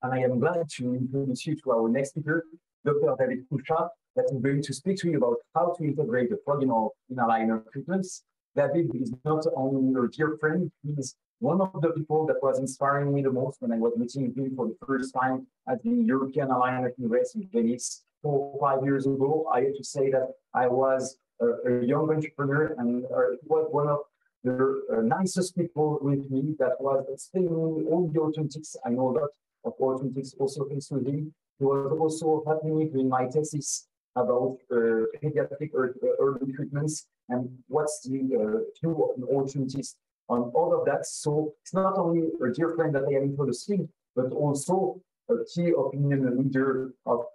and I am glad to introduce you to our next speaker, Dr. David Couchat, that is going to speak to you about how to integrate the Froggymouth in aligner treatments. David is not only a dear friend, he's one of the people that was inspiring me the most when I was meeting him for the first time at the European Aligner Congress in Venice 4 or 5 years ago. I have to say that I was a young entrepreneur, and he was one of the nicest people with me that was explaining all the orthodontics. I know a lot of orthodontics also thanks to him. He was also helping me doing my thesis about pediatric early treatments and what's the view of an orthodontist on all of that. So it's not only a dear friend that I am introducing, but also a key opinion leader of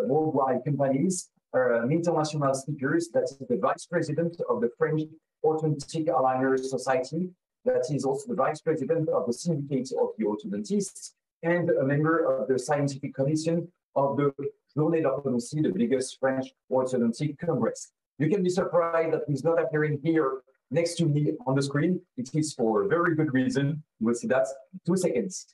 worldwide companies, international speakers. That is the vice president of the French Orthodontic Aligner Society. That is also the vice president of the Syndicate of the Orthodontists and a member of the scientific commission of the Journée d'Orthodontie, the biggest French orthodontic congress. You can be surprised that he's not appearing here next to me on the screen. It is for a very good reason. You will see that in 2 seconds.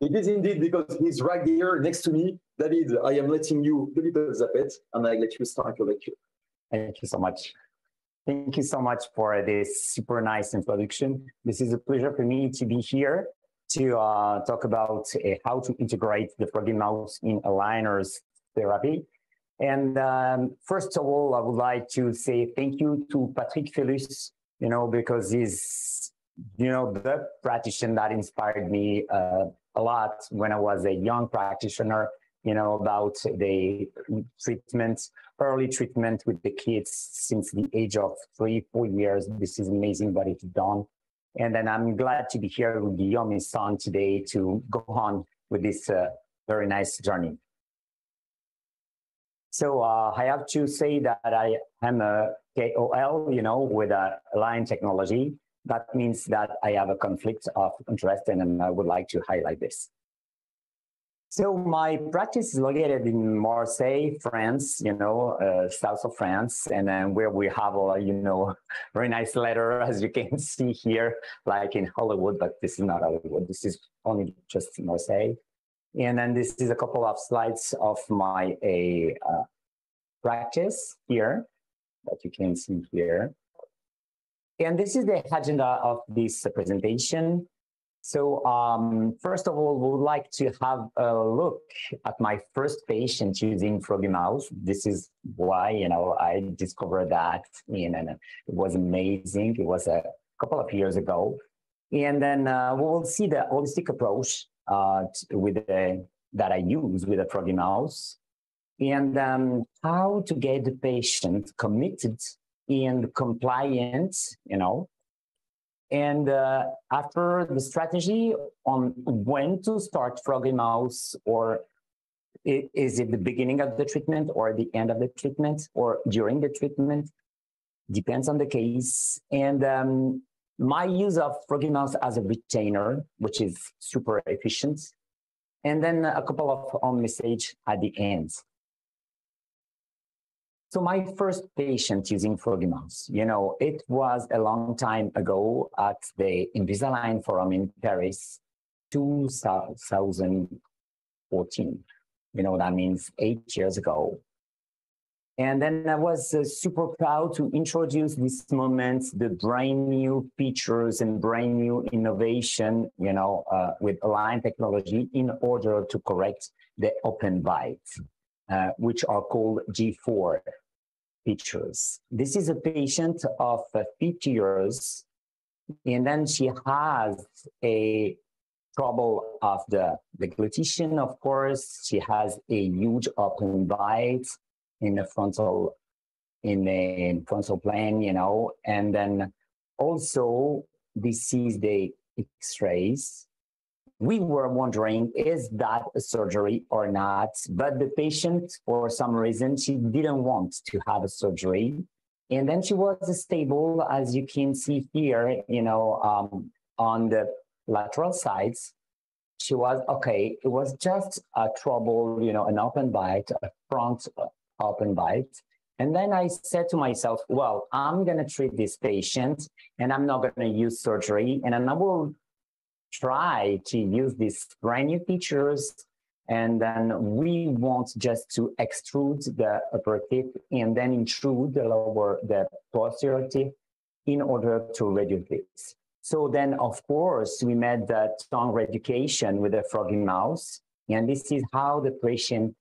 It is indeed because he's right here next to me. David, I am letting you the little zappet, and I let you start your lecture. Thank you so much. Thank you so much for this super nice introduction. This is a pleasure for me to be here to talk about how to integrate the Froggymouth in aligners therapy. And first of all, I would like to say thank you to Patrick Felus, because he's, the practitioner that inspired me a lot when I was a young practitioner, about the treatment, early treatment with the kids since the age of 3-4 years. This is amazing what he's done. And then I'm glad to be here with Guillaume, his son, today to go on with this very nice journey. So I have to say that I am a KOL, with Align technology. That means that I have a conflict of interest, and I would like to highlight this. So my practice is located in Marseille, France, south of France, and then where we have a, very nice letter, as you can see here, like in Hollywood, but this is not Hollywood. This is only just Marseille. And then this is a couple of slides of my practice here that you can see here. And this is the agenda of this presentation. So first of all, we would like to have a look at my first patient using Froggymouth. This is why, I discovered that, and it was amazing. It was a couple of years ago. And then we will see the holistic approach that I use with the Froggymouth, and how to get the patient committed and compliant, and after the strategy on when to start Froggymouth, or is it the beginning of the treatment or the end of the treatment or during the treatment, depends on the case. And my use of Froggymouth as a retainer, which is super efficient, and then a couple of on message at the end. So my first patient using Froggymouth, it was a long time ago at the Invisalign Forum in Paris, 2014. That means 8 years ago. And then I was super proud to introduce this moment, the brand new features and brand new innovation, with Align technology in order to correct the open bite, which are called G4 features. This is a patient of 50 years, and then she has a trouble of the deglutition, of course. She has a huge open bite in the frontal plane, and then also this is the X-rays. We were wondering, is that a surgery or not? But the patient, for some reason, she didn't want to have a surgery. And then she was stable, as you can see here, on the lateral sides. She was okay. It was just a trouble, an open bite, a front open bite. And then I said to myself, well, I'm going to treat this patient and I'm not going to use surgery. And I will try to use these brand new features. And then we want just to extrude the upper teeth and then intrude the posterior teeth in order to reduce this. So then, of course, we made the tongue reeducation with the Froggymouth. And this is how the patient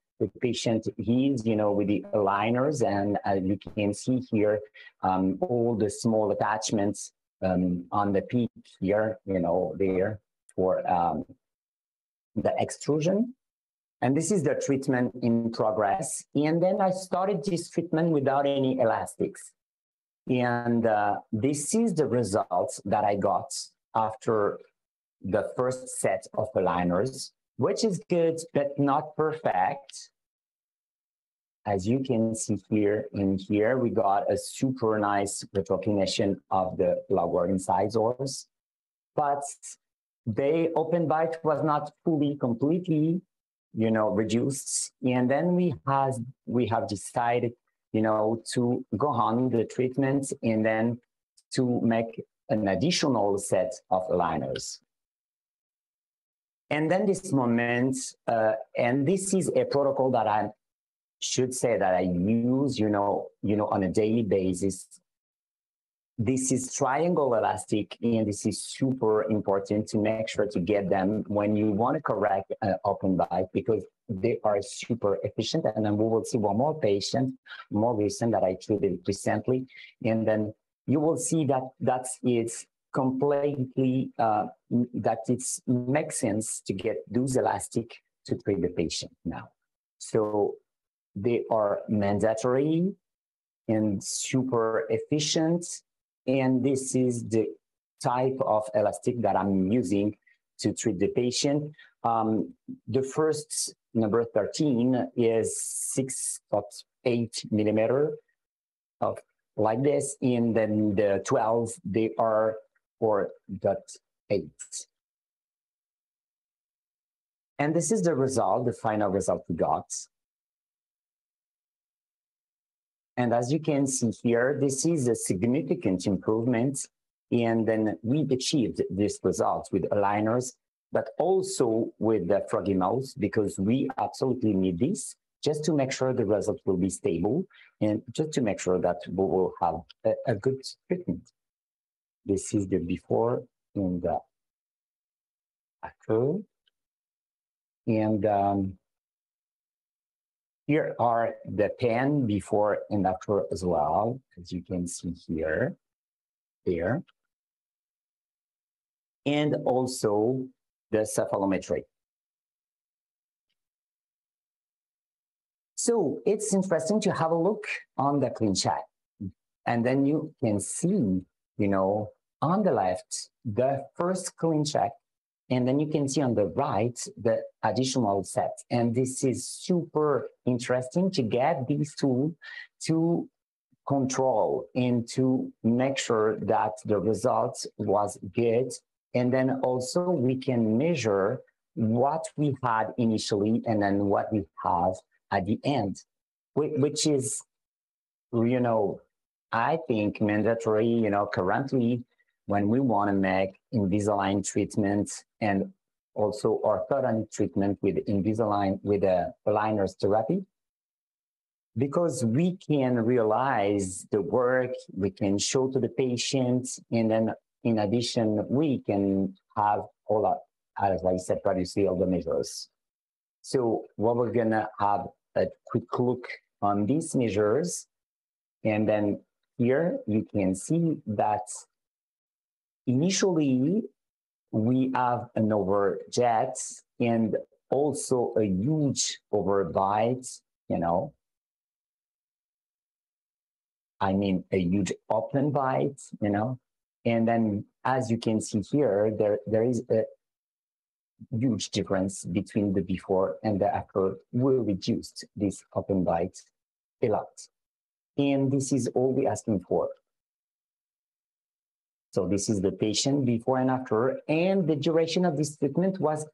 is, you know, with the aligners. And you can see here all the small attachments on the peak here, you know, there for the extrusion. And this is the treatment in progress. And then I started this treatment without any elastics. And this is the results that I got after the first set of aligners, which is good, but not perfect. As you can see here, we got a super nice recognition of the lower incisors, but the open bite was not fully, completely, you know, reduced. And then we have decided, you know, to go on the treatment and then to make an additional set of aligners. And then this moment, and this is a protocol that I should say that I use, you know, on a daily basis. This is triangle elastic, and this is super important to make sure to get them when you want to correct an open bite, because they are super efficient. And then we will see one more patient, more recent, that I treated recently. And then you will see that it's completely, that it makes sense to get those elastic to treat the patient now. So they are mandatory and super efficient. And this is the type of elastic that I'm using to treat the patient. The first, number 13, is 6.8 millimeter of like this, and then the 12, they are 4.8. And this is the result, the final result we got. And as you can see here, this is a significant improvement. And then we achieved this result with aligners, but also with the Froggymouth, because we absolutely need this just to make sure the result will be stable and just to make sure that we will have a good treatment. This is the before and the after. And here are the pen before and after as well, as you can see here, there. And also the cephalometry. So it's interesting to have a look on the Couchat. And then you can see, you know, on the left, the first Couchat, and then you can see on the right, the additional set. And this is super interesting to get these tools to control and to make sure that the result was good. And then also we can measure what we had initially and then what we have at the end, which is, you know, I think mandatory, you know, currently when we want to make Invisalign treatment and also orthodontic treatment with Invisalign, with a aligners therapy, because we can realize the work, we can show to the patient, and then in addition, we can have all of, as I said previously, all the measures. So what we're gonna have a quick look on these measures, and then here you can see that initially we have an overjet and also a huge overbite, you know. I mean, a huge open bite, you know. And then as you can see here, there is a huge difference between the before and the after. We reduced this open bite a lot. And this is all we're asking for. So this is the patient before and after, and the duration of this treatment was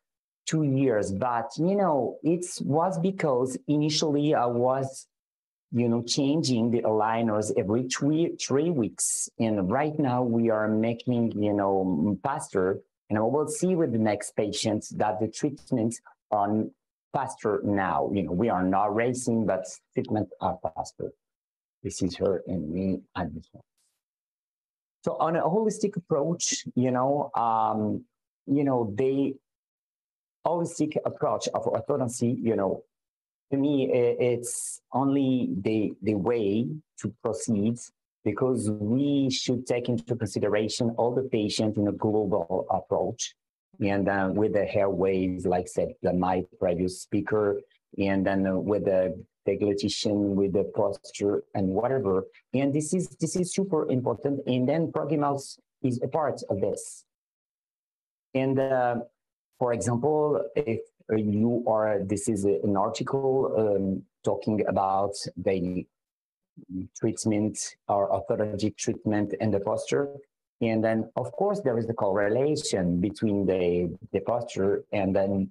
2 years. But, you know, it was because initially I was changing the aligners every three weeks. And right now we are making, faster. And we will see with the next patients that the treatments are faster now. We are not racing, but treatments are faster. This is her and me at this one. So on a holistic approach, the holistic approach of orthodoncy, to me, it's only the way to proceed, because we should take into consideration all the patients in a global approach. And with the airways, like said my previous speaker, and then with the deglutition, with the posture and whatever. And this is super important. And then Froggymouth is a part of this. And for example, if you are, this is an article talking about the treatment or orthodontic treatment and the posture. And then, of course, there is the correlation between the posture and then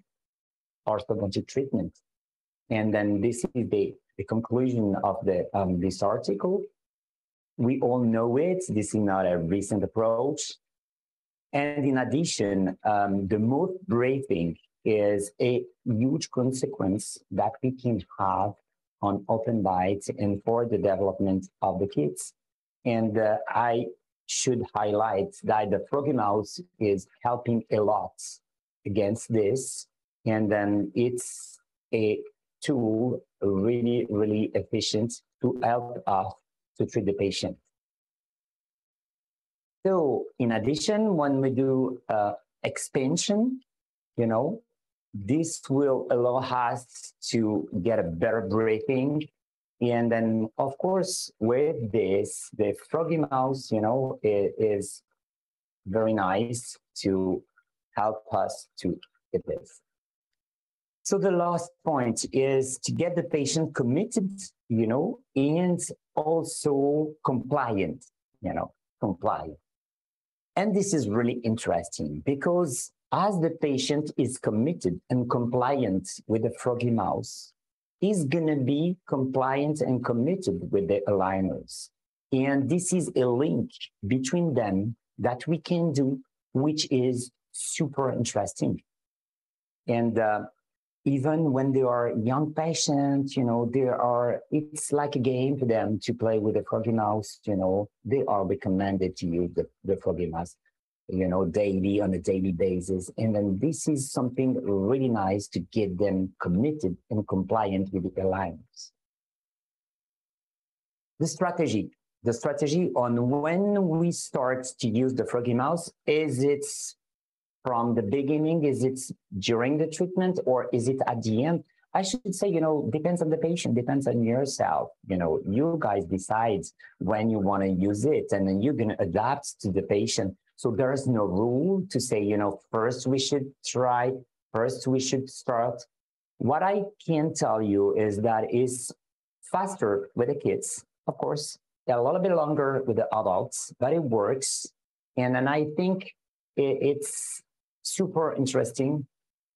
orthodontic treatment. And then this is the conclusion of this article. We all know it. This is not a recent approach. And in addition, the mouth breathing is a huge consequence that we can have on open bites and for the development of the kids. And I should highlight that the Froggymouth is helping a lot against this. And then it's a tool really, really efficient to help us to treat the patient. So in addition, when we do expansion, this will allow us to get a better breathing. And then, of course, with this, the Froggymouth, is very nice to help us to get this. So the last point is to get the patient committed, and also compliant, compliant. And this is really interesting because as the patient is committed and compliant with the Froggymouth, he's going to be compliant and committed with the aligners. And this is a link between them that we can do, which is super interesting. And even when they are young patients, it's like a game for them to play with the Froggymouth. They are recommended to use the Froggymouth, daily, on a daily basis. And then this is something really nice to get them committed and compliant with the aligners. The strategy on when we start to use the Froggymouth, is it from the beginning, is it during the treatment, or is it at the end? I should say, depends on the patient, depends on yourself. You guys decide when you want to use it, and then you're going to adapt to the patient. So there is no rule to say, first we should try, first we should start. What I can tell you is that it's faster with the kids, of course, a little bit longer with the adults, but it works. And then I think it's super interesting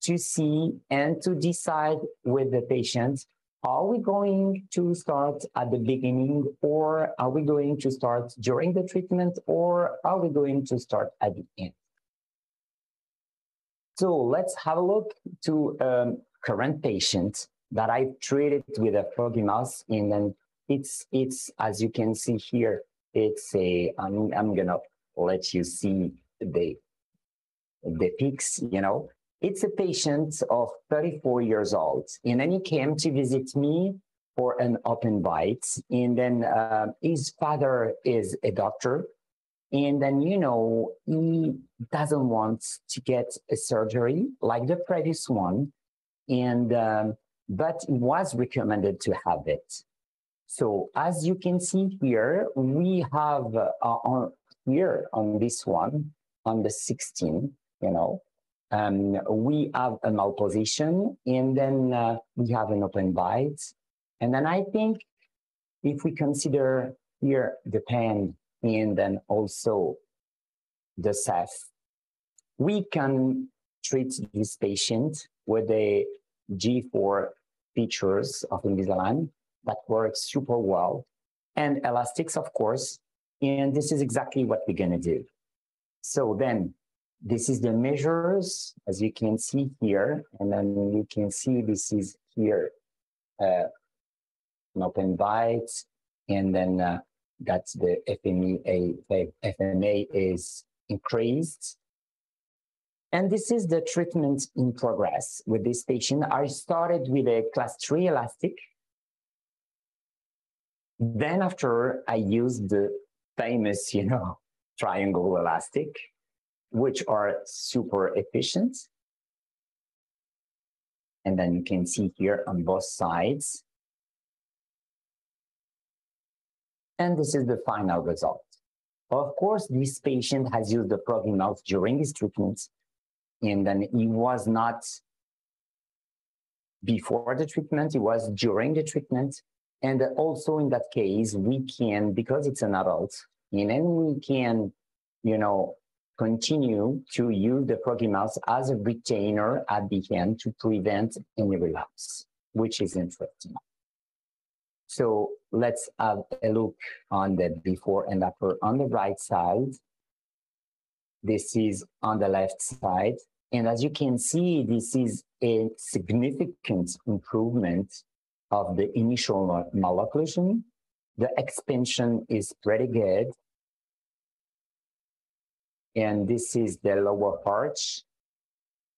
to see and to decide with the patient, are we going to start at the beginning, or are we going to start during the treatment, or are we going to start at the end? So let's have a look to current patient that I've treated with a Froggymouth, and then it's as you can see here, it's a, I'm gonna let you see the pics, It's a patient of 34 years old, and then he came to visit me for an open bite. And then his father is a doctor, and then, he doesn't want to get a surgery like the previous one, and but it was recommended to have it. So as you can see here, we have here on this one, on the 16, we have a malposition, and then we have an open bite. And then I think if we consider here the pen and then also the ceph, we can treat this patient with the G4 features of Invisalign. that works super well, and elastics, of course. And this is exactly what we're going to do. So then this is the measures, as you can see here. And then you can see this is here, an open bite. And then that's the FMA is increased. And this is the treatment in progress with this patient. I started with a class 3 elastic. Then after I used the famous, triangle elastic, which are super efficient. And then you can see here on both sides. And this is the final result. Of course, this patient has used the Froggymouth during his treatment, and then he was not before the treatment, it was during the treatment. And also in that case, we can, because it's an adult, and then we can, continue to use the Froggymouth as a retainer at the end to prevent any relapse, which is interesting. So let's have a look on the before and after on the right side. This is on the left side. And as you can see, this is a significant improvement of the initial malocclusion. The expansion is pretty good. And this is the lower arch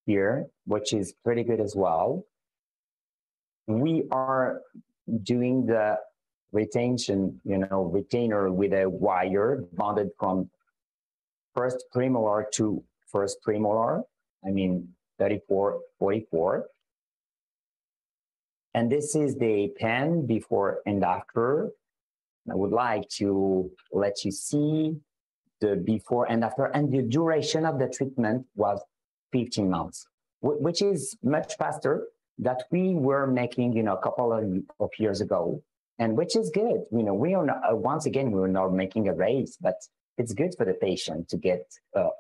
here, which is pretty good as well. We are doing the retention, retainer with a wire bonded from first premolar to first premolar, 34, 44. And this is the pen before and after. I would like to let you see the before and after, and the duration of the treatment was 15 months, which is much faster that we were making, a couple of years ago, and which is good. We are not, once again, we're not making a race, but it's good for the patient to get, a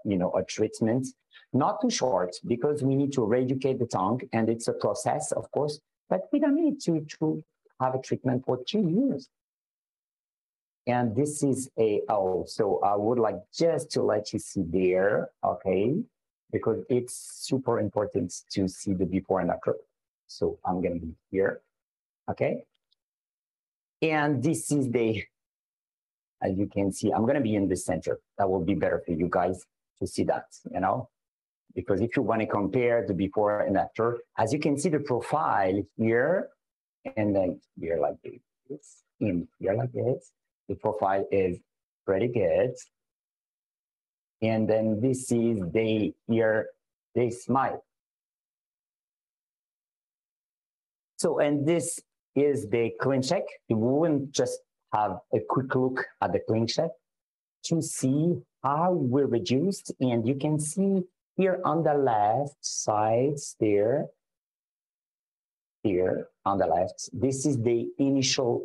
treatment, not too short, because we need to re-educate the tongue, and it's a process, of course, but we don't need to have a treatment for 2 years. And this is so I would like just to let you see there, okay, because it's super important to see the before and after. So I'm going to be here, okay? And this is as you can see, I'm going to be in the center. That will be better for you guys to see that, because if you want to compare the before and after, as you can see the profile here, and then here like this, in here like this, the profile is pretty good. And then this is they smile. So, and this is the clean check. We wouldn't just have a quick look at the clean check to see how we're reduced. And you can see here on the left side there, here on the left, this is the initial,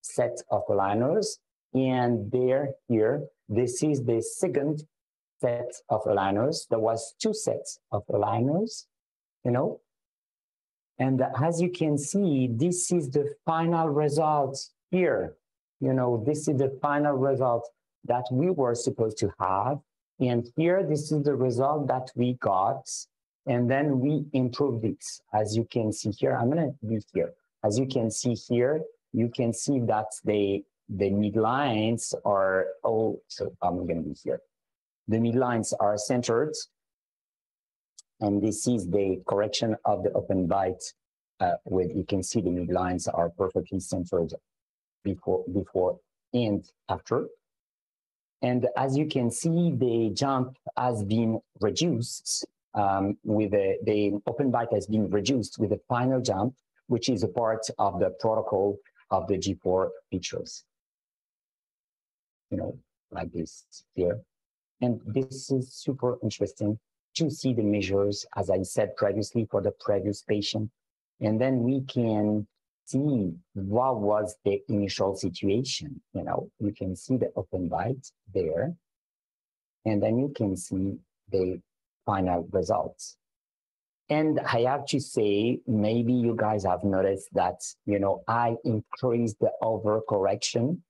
set of aligners. And here, this is the second set of aligners. There was 2 sets of aligners, and as you can see, this is the final result here. This is the final result that we were supposed to have. And here, this is the result that we got. And then we improved it. As you can see here, I'm going to be here. As you can see here, you can see that the midlines are so I'm going to be here. The midlines are centered. And this is the correction of the open bite you can see the midlines are perfectly centered before and after. And as you can see, the jump has been reduced the open bite has been reduced with the final jump, which is a part of the protocol of the G4 features. Like this here. And this is super interesting to see the measures, as I said previously, for the previous patient. And then we can see what was the initial situation. You can see the open bite there. And then you can see the final results. And I have to say, maybe you guys have noticed that, I increased the overcorrection,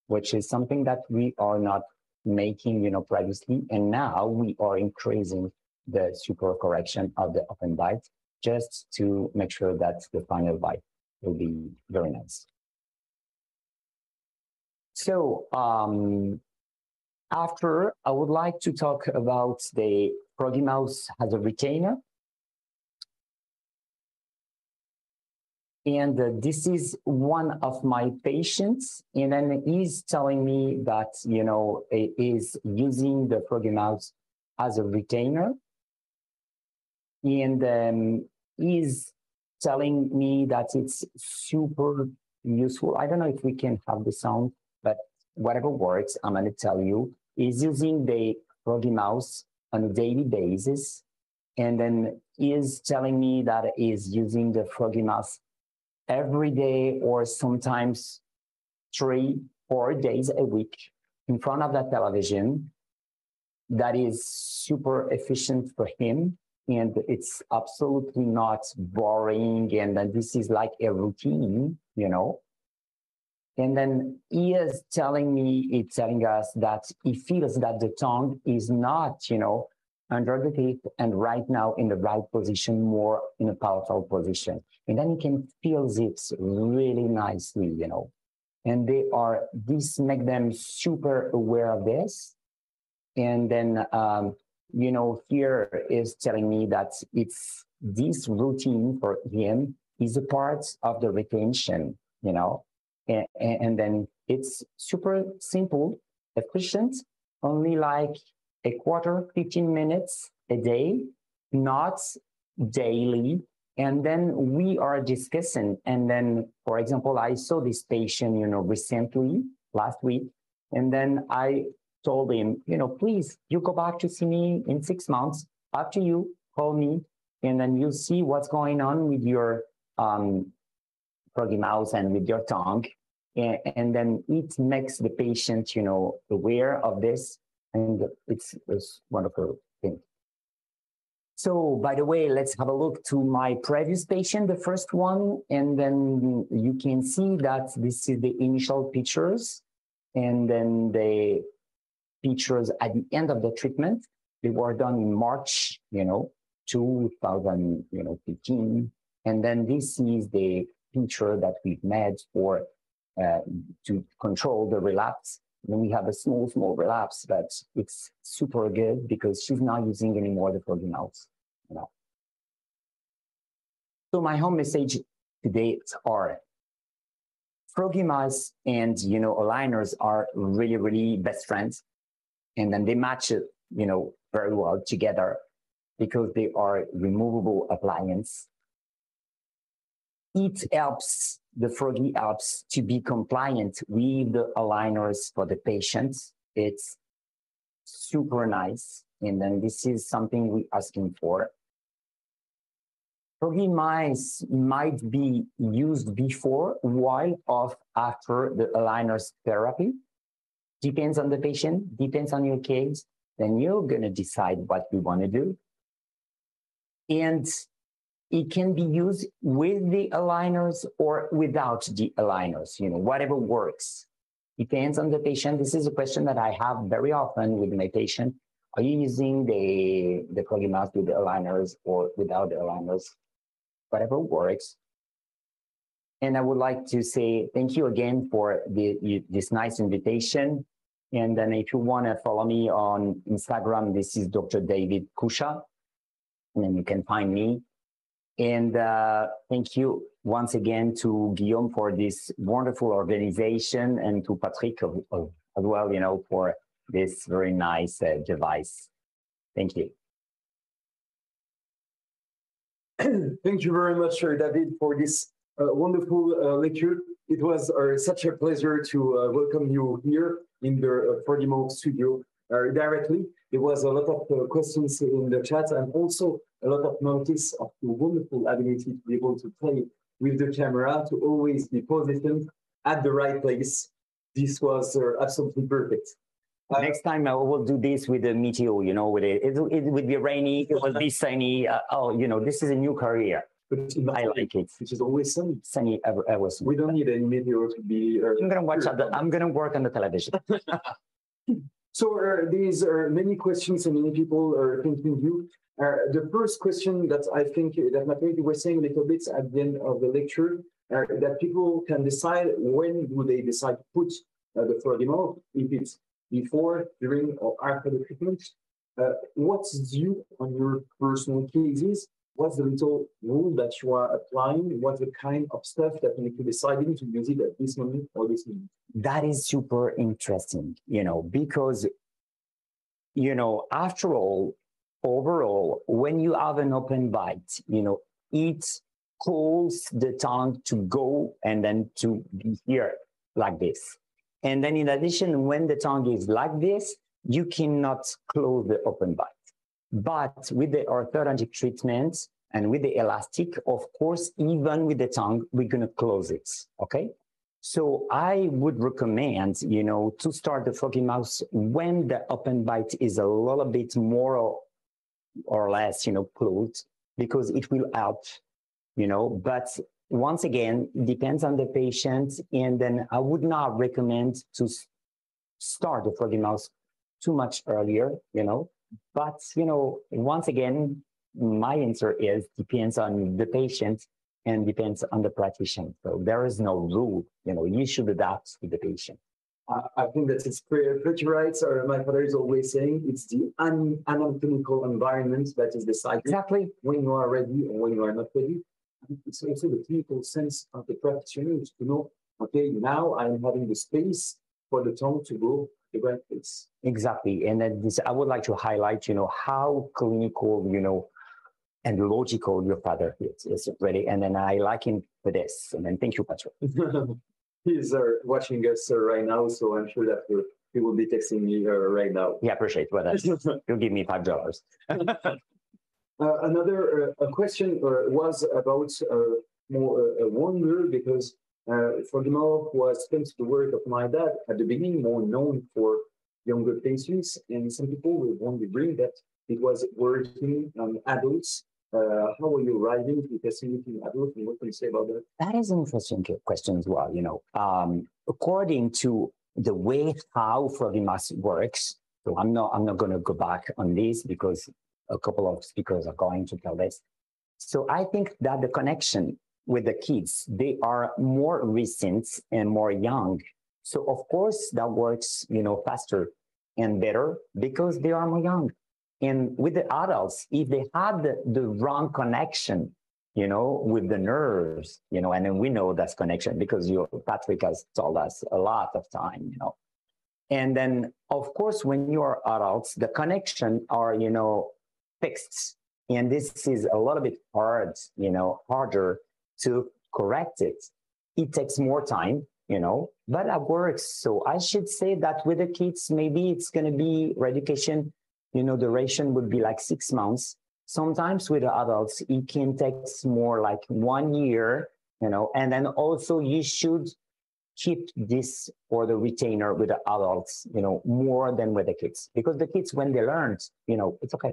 which is something that we are not making, previously. And now we are increasing the super correction of the open bite just to make sure that the final bite will be very nice. So after, I would like to talk about the Froggymouth as a retainer. And this is one of my patients, and then he's telling me that, he is using the Froggymouth as a retainer. And he's telling me that it's super useful. I don't know if we can have the sound, but whatever works, I'm going to tell you. He's using the Froggymouth on a daily basis. And then he's telling me that he's using the Froggymouth every day, or sometimes 3-4 days a week in front of the television. That is super efficient for him, and it's absolutely not boring, and then this is like a routine, And then he is telling us that he feels that the tongue is not, under the teeth and right now in the right position, more in a powerful position. And then you can feel it really nicely, And this makes them super aware of this. And then, here is telling me that it's this routine for him is a part of the retention, And then it's super simple, efficient, only like a quarter, 15 minutes a day, not daily. And then we are discussing. And then, for example, I saw this patient, recently, last week. And then I told him, please, you go back to see me in 6 months. After you call me, and then you see what's going on with your Froggymouth and with your tongue. And then it makes the patient, aware of this. And it's a wonderful thing. So, by the way, let's have a look to my previous patient, the first one. And then you can see that this is the initial pictures. And then the pictures at the end of the treatment. They were done in March, 2015. And then this is the picture that we've made for to control the relapse. Then we have a small relapse, but it's super good because she's not using anymore the Froggymouth, So my home message today are Froggymouth and, aligners are really, really best friends. And then they match it, very well together because they are removable appliance. It helps, the Froggy helps to be compliant with the aligners for the patients. It's super nice. And then this is something we're asking for. Froggymouth might be used before, while, or after the aligners therapy. Depends on the patient, depends on your case. Then you're going to decide what we want to do. And it can be used with the aligners or without the aligners, whatever works. Depends on the patient. This is a question that I have very often with my patient. Are you using the Froggymouth with the aligners or without the aligners? Whatever works. And I would like to say thank you again for this nice invitation. And then if you want to follow me on Instagram, this is Dr. David Couchat. And then you can find me. And thank you once again to Guillaume for this wonderful organization, and to Patrick as well, for this very nice device. Thank you. Thank you very much, David, for this wonderful lecture. It was such a pleasure to welcome you here in the Froggymouth studio directly. There was a lot of questions in the chat, and also a lot of notice of the wonderful ability to be able to play with the camera, to always be positioned at the right place. This was absolutely perfect. Next time I will do this with the meteor, you know, with it would be rainy, it will be sunny. Oh, you know, this is a new career. But I like it. Which is always sunny. Sunny ever sunny. We don't need any meteor to be. I'm gonna work on the television. So these are many questions and many people are thinking you. The first question that I think that Matthew was saying a little bit at the end of the lecture, that people can decide when do they decide to put the Froggymouth, if it's before, during, or after the treatment. What's due on your personal cases? What's the little rule that you are applying? What's the kind of stuff that you make you deciding to use it at this moment or this moment? That is super interesting, you know, because, you know, after all, overall, when you have an open bite, you know, it calls the tongue to go and then to be here like this. And then in addition, when the tongue is like this, you cannot close the open bite. But with the orthodontic treatment and with the elastic, of course, even with the tongue, we're going to close it, okay? So I would recommend, you know, to start the Froggymouth when the open bite is a little bit more or less, you know, closed, because it will help, you know. But once again, it depends on the patient. And then I would not recommend to start the Froggymouth too much earlier, you know. But, you know, once again, my answer is depends on the patient and depends on the practitioner. So there is no rule, you know, you should adapt to the patient. I think that it's pretty right. So my father is always saying it's the anatomical environment that is decided exactly when you are ready or when you are not ready. It's also the clinical sense of the practitioner to know, okay, now I'm having the space for the tongue to go the right place. Exactly. And then this, I would like to highlight, you know, how clinical, you know, and logical your father is really. And then I like him for this. And then thank you, Patrick. He's watching us right now, so I'm sure that he will be texting me right now. Yeah, appreciate it. You'll give me $5. Another question was about more a wonder, because Froggymouth was, thanks to the work of my dad at the beginning, more known for younger patients, and some people will wondering that it was working on adults. How are you arriving to testing in adults, and what can you say about that? That is an interesting question as well. You know, according to the way how Froggymouth works, so I'm not going to go back on this because a couple of speakers are going to tell this. So I think that the connection with the kids, they are more recent and more young. So of course that works, you know, faster and better because they are more young. And with the adults, if they had the wrong connection, you know, with the nerves, you know, and then we know that's connection because Patrick has told us a lot of time, you know. And then, of course, when you are adults, the connection are, you know, fixed. And this is a little bit hard, you know, harder to correct it. It takes more time, you know, but that works. So I should say that with the kids, maybe it's going to be education, you know, duration would be like 6 months. Sometimes with the adults, it can take more like 1 year, you know, and then also you should keep this for the retainer with the adults, you know, more than with the kids, because the kids, when they learn, you know, it's okay.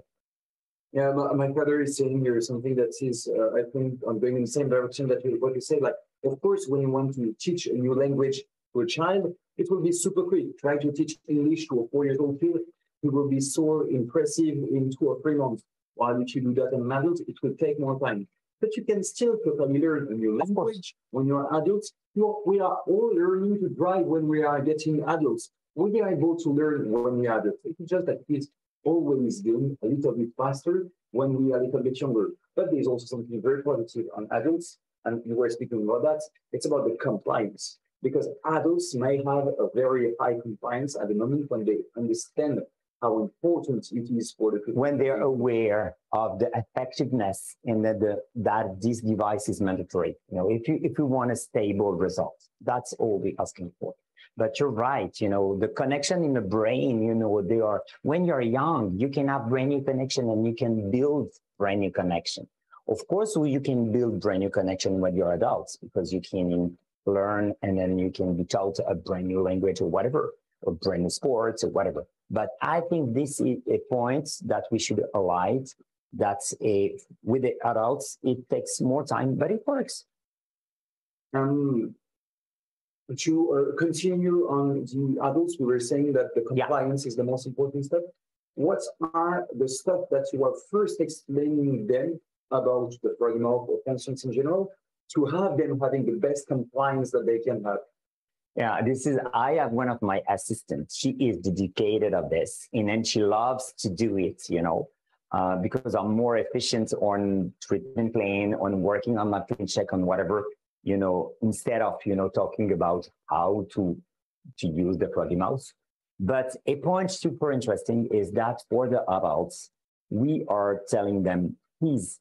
Yeah, my father is saying here something that is, I think, I'm going in the same direction that what you say. Like, of course, when you want to teach a new language to a child, it will be super quick. Try to teach English to a 4-year-old kid, it will be so impressive in 2 or 3 months. While if you do that in an adult, it will take more time. But you can still totally learn a new language when you're adults. We are all learning to drive when we are getting adults. We are able to learn when we are adults. It's just that it's always going a little bit faster when we are a little bit younger. But there's also something very positive on adults, and you were speaking about that. It's about the compliance, because adults may have a very high compliance at the moment when they understand how important it is for the people. When they're aware of the effectiveness and that this device is mandatory. You know, if you want a stable result, that's all we're asking for. But you're right, you know, the connection in the brain, you know, they are, when you're young, you can have brand new connection and you can build brand new connection. Of course, you can build brand new connection when you're adults, because you can learn and then you can be taught a brand new language or whatever. or brain sports or whatever. But I think this is a point that we should highlight. That's with the adults, it takes more time, but it works. To continue on the adults, we were saying that the compliance is the most important step. What are the stuff that you are first explaining them about the Froggymouth or functions in general to have them having the best compliance that they can have? Yeah, I have one of my assistants. She is dedicated of this, and then she loves to do it, because I'm more efficient on treatment plan, on working on my clean check, on whatever, instead of, talking about how to use the Froggymouth. But a point super interesting is that for the adults, we are telling them, please,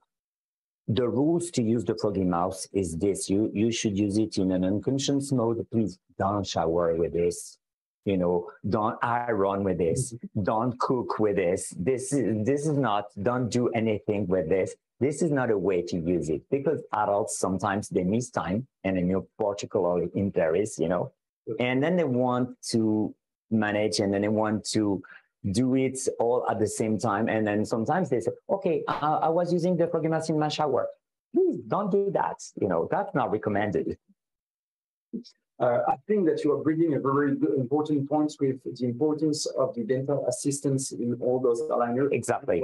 the rules to use the Froggymouth is this. You should use it in an unconscious mode. Please don't shower with this. Don't iron with this. Don't cook with this. This is not, don't do anything with this. This is not a way to use it, because adults, sometimes they miss time, and particularly in Paris, and then they want to manage, and then they want to do it all at the same time. And then sometimes they say, okay, I was using the Froggymouth in my shower. Please don't do that. That's not recommended. I think that you are bringing a very important point with the importance of the dental assistants in all those aligners. Exactly.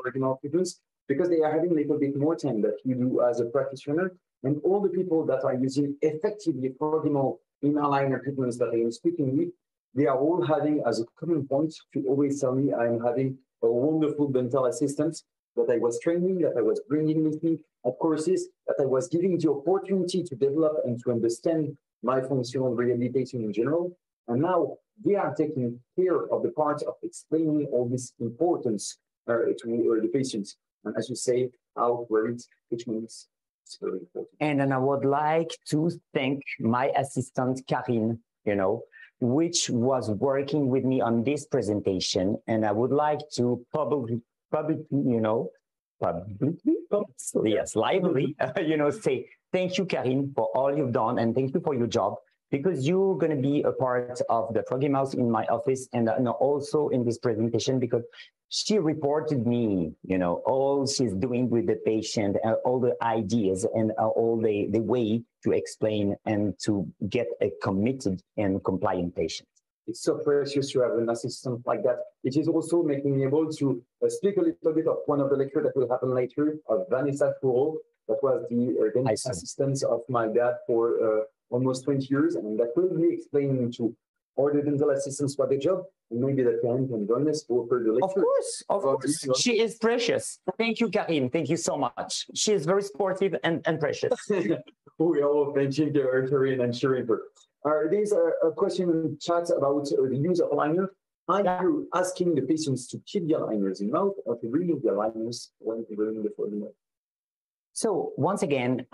Because they are having a little bit more time that you do as a practitioner. And all the people that are using effectively Froggymouth in aligner treatments that I am speaking with, they are all having as a common point to always tell me I am having a wonderful dental assistant that I was training, that I was bringing with me at courses, that I was giving the opportunity to develop and to understand my functional rehabilitation in general. And now they are taking care of the part of explaining all this importance to the patients. And as you say, how worried, which means it's very important. And then I would like to thank my assistant, Karine, which was working with me on this presentation. And I would like to publicly, say thank you, Karine, for all you've done, and thank you for your job, because you're going to be a part of the Froggymouth in my office, and also in this presentation, because she reported me, all she's doing with the patient, all the ideas, and all the way to explain and to get a committed and compliant patient. It's so precious to have an assistant like that. It is also making me able to speak a little bit of one of the lectures that will happen later of Vanessa Fourreau, that was the dental assistant of my dad for almost 20 years, and that will be explaining to all the dental assistants what the job, and maybe that Karine can join us for the lecture. Of course. She is precious. Thank you, Karine. Thank you so much. She is very sportive and precious. We are all thanking Karine and cheering her. There's a question in the chat about the use of aligner. Are you asking the patients to keep the aligners in mouth or to remove the aligners when they remove the Froggymouth? So once again,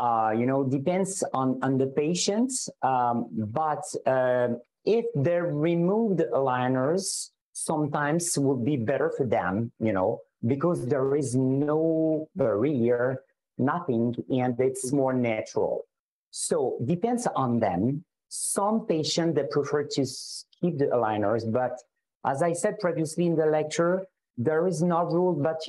depends on the patients, but if they remove the aligners, sometimes would be better for them, because there is no barrier, nothing, and it's more natural. So depends on them. Some patients, they prefer to keep the aligners, but as I said previously in the lecture, there is no rule, but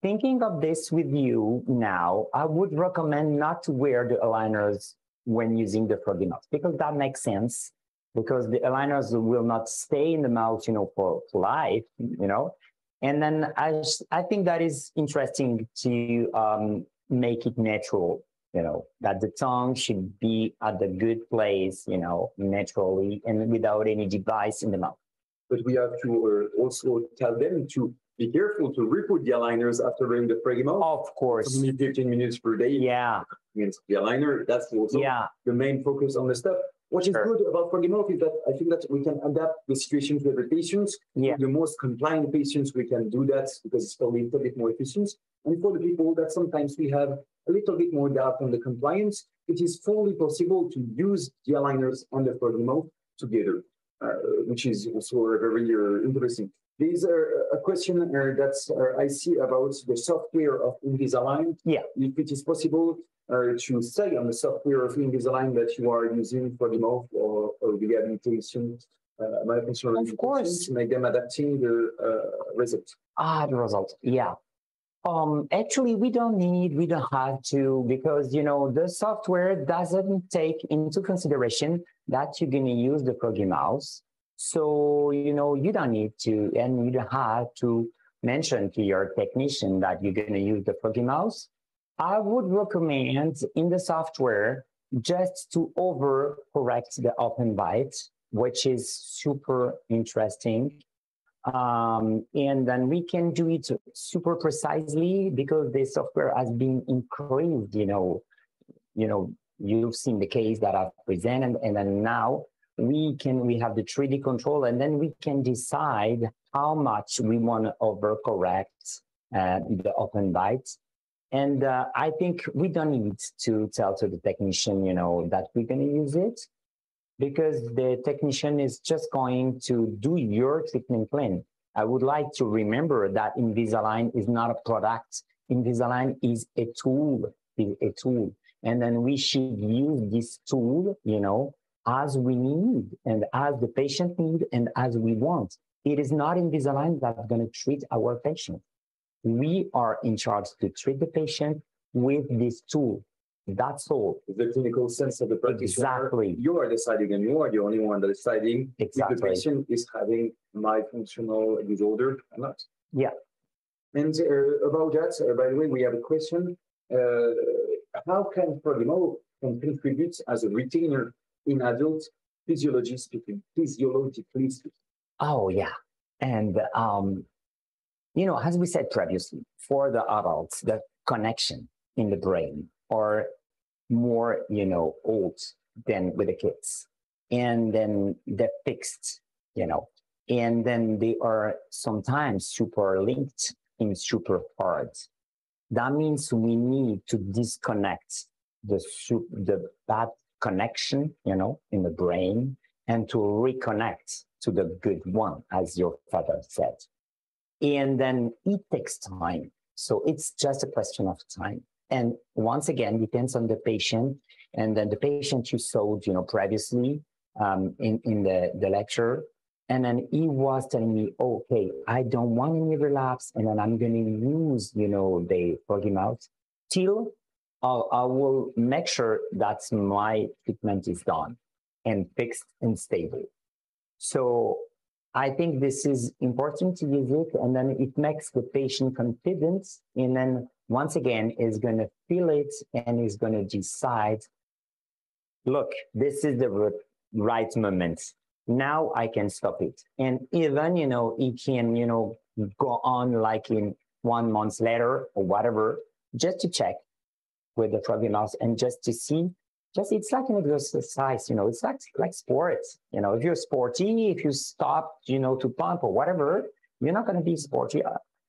thinking of this with you now, I would recommend not to wear the aligners when using the Froggymouth, because that makes sense, because the aligners will not stay in the mouth, for life, And then I think that is interesting to make it natural, that the tongue should be at the good place, naturally, and without any device in the mouth. But we have to also tell them to be careful to re-put the aligners after wearing the Froggymouth. Of course. It's only 15 minutes per day. Yeah. Against the aligner, that's also the main focus on the stuff. What is good about Froggymouth is that I think that we can adapt the situation to every patient. Yeah. The most compliant patients, we can do that because it's probably a little bit more efficient. And for the people that sometimes we have a little bit more doubt on the compliance, it is fully possible to use the aligners and the Froggymouth together, which is also very interesting. There's a question that I see about the software of Invisalign. Yeah. If it is possible to say on the software of Invisalign that you are using Froggymouth or rehabilitation myofunctional rehabilitation to make them adapting the result? The result, yeah. Actually, we don't have to, because, the software doesn't take into consideration that you're going to use the Froggymouth. So, you don't need to, and you don't have to mention to your technician that you're going to use the Froggymouth. I would recommend in the software just to overcorrect the open bite, which is super interesting. And then we can do it super precisely because the software has been increased. You've seen the case that I've presented, and then now we have the 3D control, and then we can decide how much we want to overcorrect the open bite. And I think we don't need to tell to the technician, that we're going to use it, because the technician is just going to do your treatment plan. I would like to remember that Invisalign is not a product. Invisalign is a tool, And then we should use this tool, as we need and as the patient need and as we want. It is not Invisalign that's going to treat our patient. We are in charge to treat the patient with this tool. That's all. The clinical sense of the practitioner. Exactly. You are deciding, and you are the only one that is deciding exactly. if the patient is having myofunctional disorder or not. Yeah. And about that, by the way, we have a question. How can Froggymouth contribute as a retainer in adult physiologically speaking? Oh, yeah. And, as we said previously, for the adults, the connection in the brain are more, old than with the kids. And then they're fixed, and then they are sometimes super linked in super hard. That means we need to disconnect the bad connection, in the brain, and to reconnect to the good one, as your father said. And then it takes time. So it's just a question of time. And once again, depends on the patient. And then the patient you saw, previously in the lecture. And then he was telling me, okay, I don't want any relapse. And then I'm going to use, the Froggymouth till I will make sure that my treatment is done and fixed and stable. So I think this is important to use it, and then it makes the patient confident, and then once again is going to feel it and is going to decide, look, this is the right moment. Now I can stop it. And even, it can, go on like in 1 month later or whatever, just to check with the Froggymouth and just to see. It's like an exercise, it's like sports. If you're sporty, if you stop, to pump or whatever, you're not going to be sporty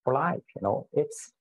for life. It's.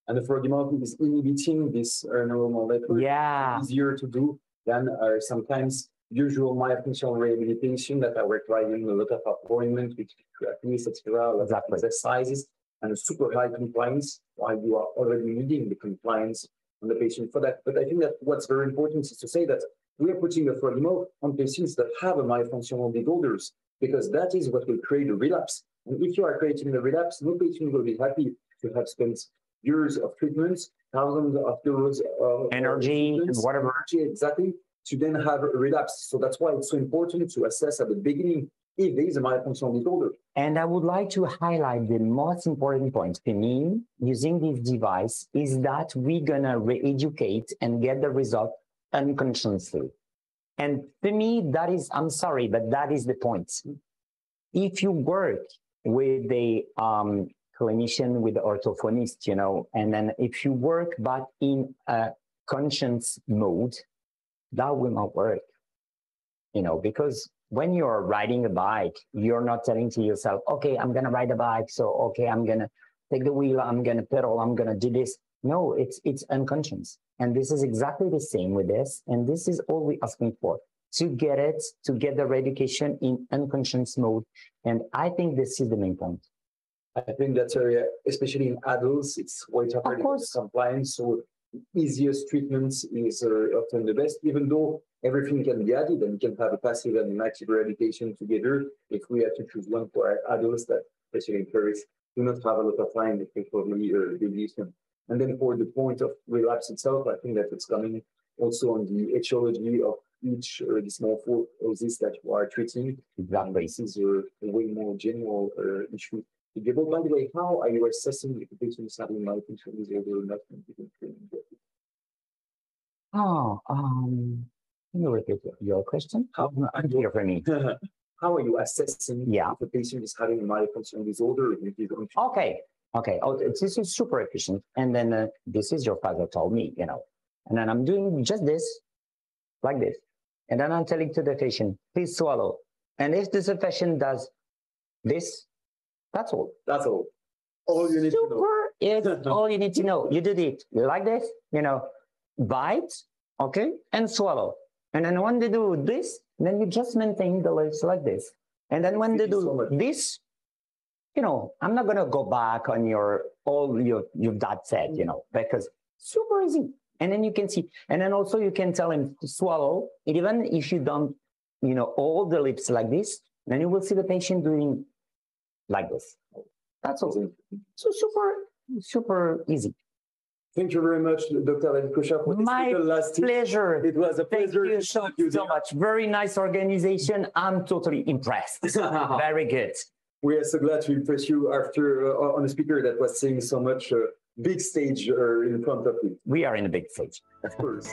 And the Froggymouth is inhibiting this neural network. Yeah. Easier to do than sometimes usual myofunctional rehabilitation that are requiring a lot of appointments with therapists, etc. Exactly. Exercises and a super high compliance while you are already needing the compliance on the patient for that. But I think that what's very important is to say that we are putting a Froggymouth on patients that have a myofunctional disorders, because that is what will create a relapse. And if you are creating the relapse, no patient will be happy to have spent years of treatments, thousands of euros of energy and whatever. Energy, exactly, to then have a relapse. So that's why it's so important to assess at the beginning if there is a myofunctional disorder. And I would like to highlight the most important point for me using this device is that we're going to re-educate and get the result unconsciously. And for me, that is, I'm sorry, but that is the point. If you work with a clinician, with the orthophonist, and then if you work but in a conscious mode, that will not work, because when you're riding a bike, you're not telling to yourself, okay, I'm going to ride a bike. So, okay, I'm going to take the wheel. I'm going to pedal. I'm going to do this. No, it's unconscious. And this is exactly the same with this. And this is all we're asking for, to get the education in unconscious mode. And I think this is the main point. I think that especially in adults, it's way tougher to get compliance. So easiest treatments is often the best, even though everything can be added, and you can have a passive and an active rehabilitation together. If we have to choose one for adults that, especially in Paris, do not have a lot of time, they can probably reduce them. And then for the point of relapse itself, I think that it's coming also on the etiology of each the small fibrosis that you are treating. Exactly. This is a way more general issue. By the way, how are you assessing if the patient is having myofunctional disorder or not? Can you repeat your question? Unclear for me. How are you assessing if the patient is having a myofunctional disorder? Okay. Oh, this is super efficient. And then this is your father told me, you know. And then I'm doing just this, like this. And then I'm telling to the patient, please swallow. And if this patient does this, that's all. That's all. All you need to know. It's all you need to know. You did it like this, you know, bite, okay, and swallow. And then when they do this, then you just maintain the legs like this. And then when they do this, you know, I'm not gonna go back on your dad said, you know, because super easy. And then you can see, and then also you can tell him to swallow. Even if you don't, you know, all the lips like this, then you will see the patient doing like this. That's all. So super easy. Thank you very much, Dr. David Couchat, for this last pleasure. It was a pleasure. Thank you so much. Very nice organization. I'm totally impressed. Very good. We are so glad to impress you after on a speaker that was saying so much big stage in front of you. We are in a big stage. Of course.